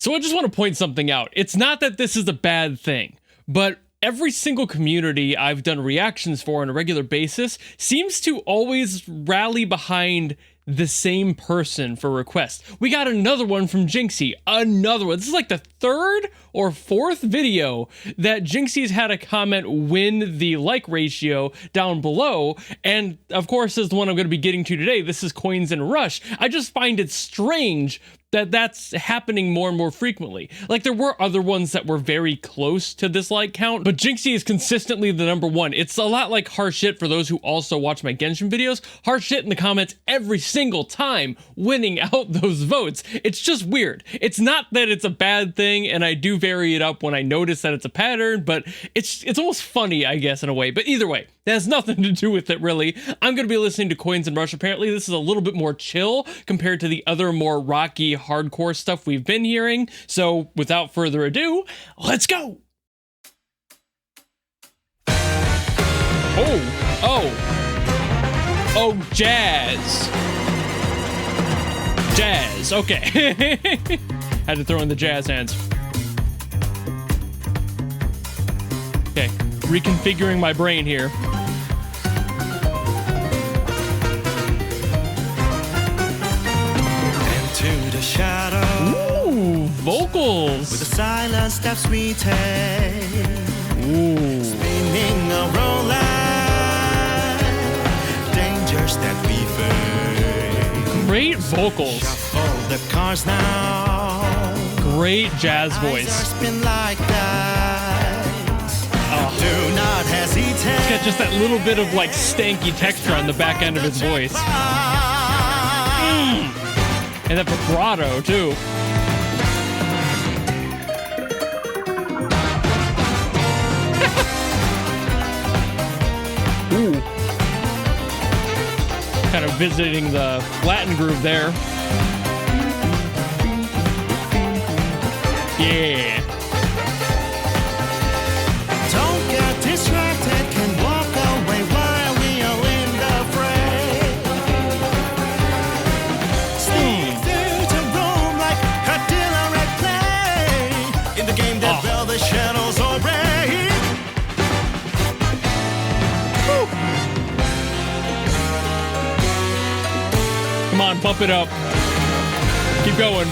So I just want to point something out. It's not that this is a bad thing, but every single community I've done reactions for on a regular basis seems to always rally behind the same person for requests. We got another one from Jinxie, another one. This is like the third or fourth video that Jinxie's had a comment win the like ratio down below, and of course is the one I'm going to be getting to today. This is Coins and Rush. I just find it strange that that's happening more and more frequently. Like, there were other ones that were very close to this like count, but Jinxie is consistently the number one. It's a lot like Harsh Shit for those who also watch my Genshin videos. Harsh Shit in the comments every single time, winning out those votes. It's just weird. It's not that it's a bad thing, and I do vary it up when I notice that it's a pattern, but it's almost funny, I guess, in a way. But either way, that has nothing to do with it, really. I'm going to be listening to Coins and Rush. Apparently, this is a little bit more chill compared to the other more rocky, hardcore stuff we've been hearing. So, without further ado, let's go! Oh, jazz. Jazz, okay. Had to throw in the jazz hands. Okay, reconfiguring my brain here. Into the shadow. Ooh, vocals. With the silent steps we take. Ooh. Spinning a roll dangers that we face. Great vocals. Shuffle the cars now. Great jazz voice. Spin like dice. Oh. Do not hesitate. It's got just that little bit of like stanky texture on the back end of his voice. And that vibrato too. Ooh. Kind of visiting the Latin groove there. Yeah. Don't get distracted, can walk away while we are in the fray. Sneak through the room like a dealer at play. In the game that the shadows already. Come on, bump it up. Keep going.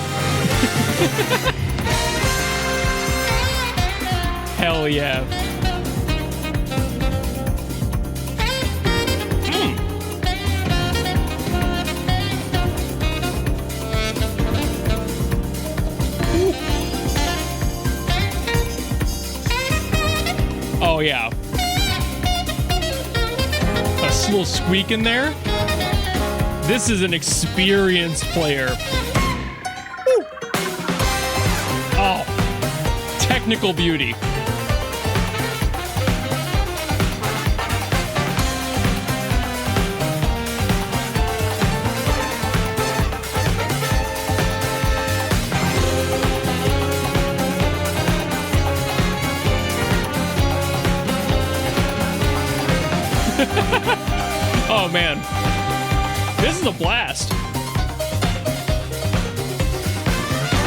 Hell yeah. Oh yeah. A little squeak in there. This is an experienced player. Woo. Oh, technical beauty. Oh man, this is a blast.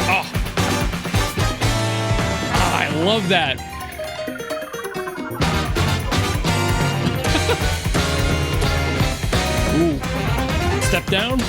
Oh, I love that. Ooh, step down.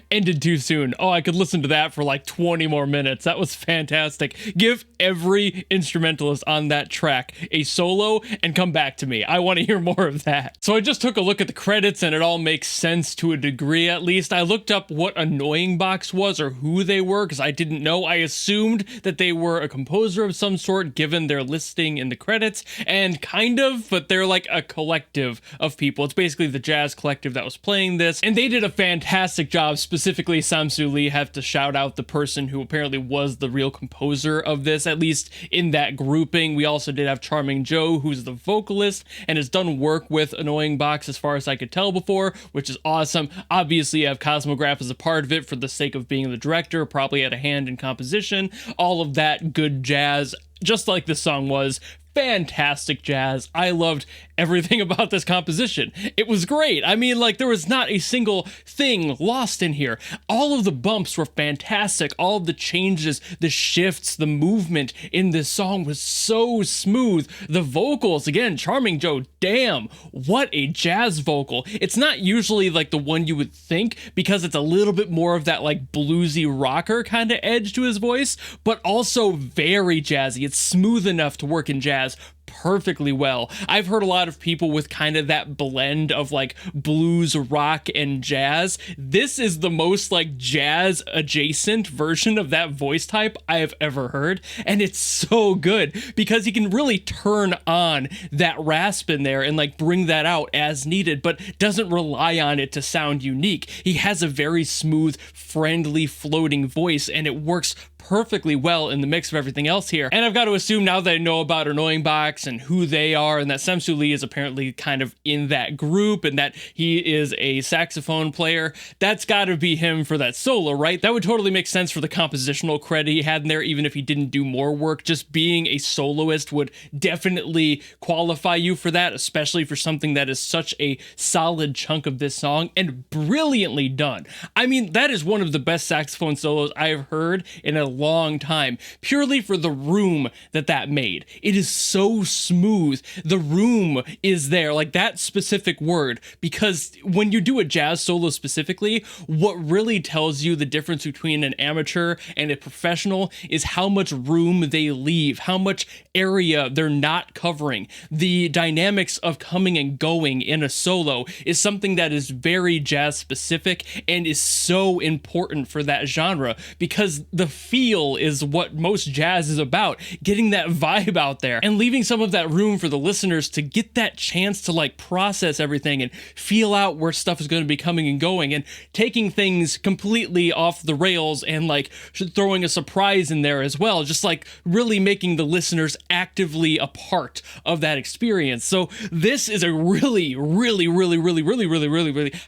Ended too soon. Oh, I could listen to that for like 20 more minutes. That was fantastic. Give every instrumentalist on that track a solo and come back to me. I want to hear more of that. So I just took a look at the credits and it all makes sense to a degree at least. I looked up what Annoying Box was or who they were because I didn't know. I assumed that they were a composer of some sort given their listing in the credits, and kind of, but they're like a collective of people. It's basically the jazz collective that was playing this, and they did a fantastic job. Specifically, Samsu Lee, have to shout out the person who apparently was the real composer of this, at least in that grouping. We also did have Charming Joe, who's the vocalist and has done work with Annoying Box as far as I could tell before, which is awesome. Obviously, you have Cosmograph as a part of it for the sake of being the director, probably had a hand in composition, all of that good jazz, just like this song was. fantastic jazz. I loved everything about this composition. It was great. I mean, like, there was not a single thing lost in here. All of the bumps were fantastic. All of the changes, the shifts, the movement in this song was so smooth. The vocals, again, Charming Joe, damn, what a jazz vocal. It's not usually like the one you would think, because it's a little bit more of that like bluesy rocker kind of edge to his voice, but also very jazzy. It's smooth enough to work in jazz perfectly well. I've heard a lot of people with kind of that blend of like blues, rock, and jazz. This is the most like jazz adjacent version of that voice type I have ever heard, and it's so good because he can really turn on that rasp in there and like bring that out as needed, but doesn't rely on it to sound unique. He has a very smooth, friendly, floating voice, and it works perfectly well in the mix of everything else here. And I've got to assume now that I know about Annoying Box and who they are, and that Samsu Lee is apparently kind of in that group, and that he is a saxophone player, that's got to be him for that solo, right? That would totally make sense for the compositional credit he had in there, even if he didn't do more work. Just being a soloist would definitely qualify you for that, especially for something that is such a solid chunk of this song, and brilliantly done. I mean, that is one of the best saxophone solos I've heard in a long time, purely for the room that made. It is so smooth. The room is there, like that specific word, because when you do a jazz solo specifically, what really tells you the difference between an amateur and a professional is how much room they leave, how much area they're not covering. The dynamics of coming and going in a solo is something that is very jazz specific and is so important for that genre, because the feel is what most jazz is about, getting that vibe out there and leaving some of that room for the listeners to get that chance to like process everything and feel out where stuff is going to be coming and going, and taking things completely off the rails and like throwing a surprise in there as well, just like really making the listeners actively a part of that experience. So this is a really,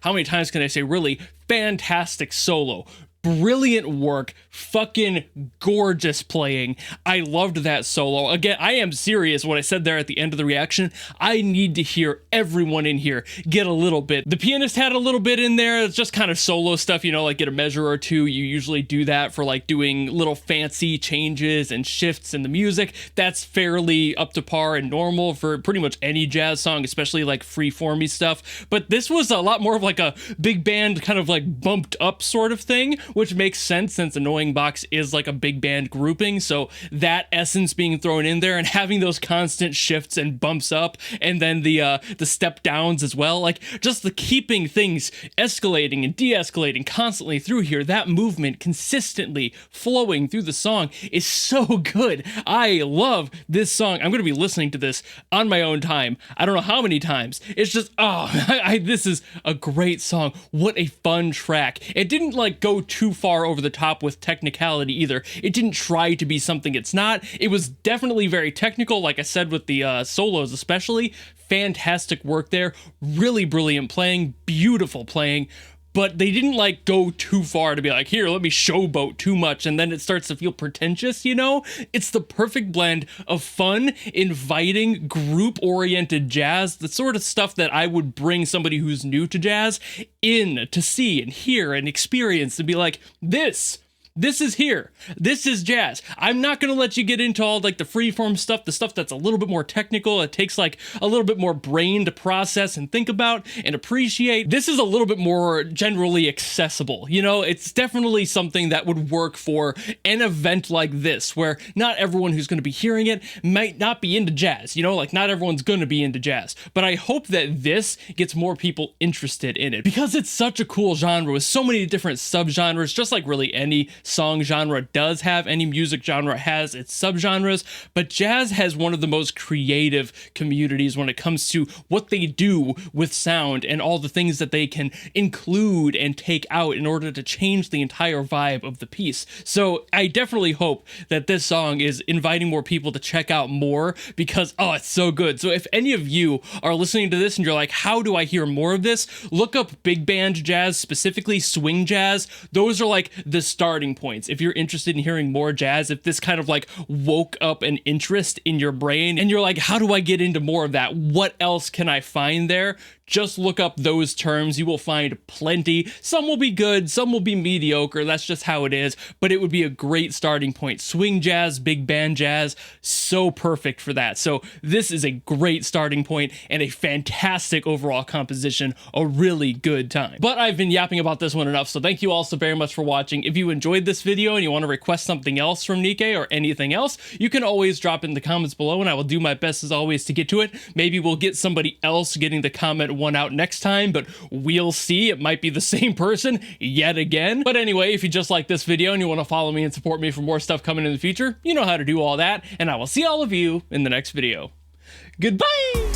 how many times can I say really, fantastic solo. Brilliant work, fucking gorgeous playing. I loved that solo. Again, I am serious when I said there at the end of the reaction, I need to hear everyone in here get a little bit. The pianist had a little bit in there. It's just kind of solo stuff, you know, like get a measure or two. You usually do that for like doing little fancy changes and shifts in the music. That's fairly up to par and normal for pretty much any jazz song, especially like free-formy stuff. But this was a lot more of like a big band kind of like bumped up sort of thing, which makes sense since Annoying Box is like a big band grouping. So that essence being thrown in there and having those constant shifts and bumps up, and then the step downs as well, like just the keeping things escalating and de-escalating constantly through here, that movement consistently flowing through the song is so good. I love this song. I'm going to be listening to this on my own time. I don't know how many times. It's just, this is a great song. What a fun track. It didn't like go too far over the top with technicality either. It didn't try to be something it's not. It was definitely very technical, like I said, with the solos especially. Fantastic work there. Really brilliant playing. Beautiful playing. But they didn't like go too far to be like, here, let me showboat too much, and then it starts to feel pretentious, you know? It's the perfect blend of fun, inviting, group-oriented jazz, the sort of stuff that I would bring somebody who's new to jazz in to see and hear and experience and be like, this is here. This is jazz. I'm not going to let you get into all like the freeform stuff, the stuff that's a little bit more technical. It takes like a little bit more brain to process and think about and appreciate. This is a little bit more generally accessible. You know, it's definitely something that would work for an event like this, where not everyone who's going to be hearing it might not be into jazz. You know, like not everyone's going to be into jazz. But I hope that this gets more people interested in it, because it's such a cool genre with so many different subgenres, just like really any song genre does have, any music genre has its subgenres, but jazz has one of the most creative communities when it comes to what they do with sound and all the things that they can include and take out in order to change the entire vibe of the piece. So I definitely hope that this song is inviting more people to check out more, because it's so good. So if any of you are listening to this and you're like, how do I hear more of this? Look up big band jazz, specifically swing jazz. Those are like the starting starting points. If you're interested in hearing more jazz, if this kind of like woke up an interest in your brain and you're like, how do I get into more of that? What else can I find there? Just look up those terms. You will find plenty. Some will be good, some will be mediocre. That's just how it is, but it would be a great starting point. Swing jazz, big band jazz, so perfect for that. So this is a great starting point and a fantastic overall composition, a really good time. But I've been yapping about this one enough, so thank you all so very much for watching. If you enjoyed this video and you want to request something else from NIKKE or anything else, you can always drop it in the comments below and I will do my best as always to get to it. Maybe we'll get somebody else getting the comment one out next time, but we'll see. It might be the same person yet again. But anyway, if you just like this video and you want to follow me and support me for more stuff coming in the future, you know how to do all that, and I will see all of you in the next video. Goodbye!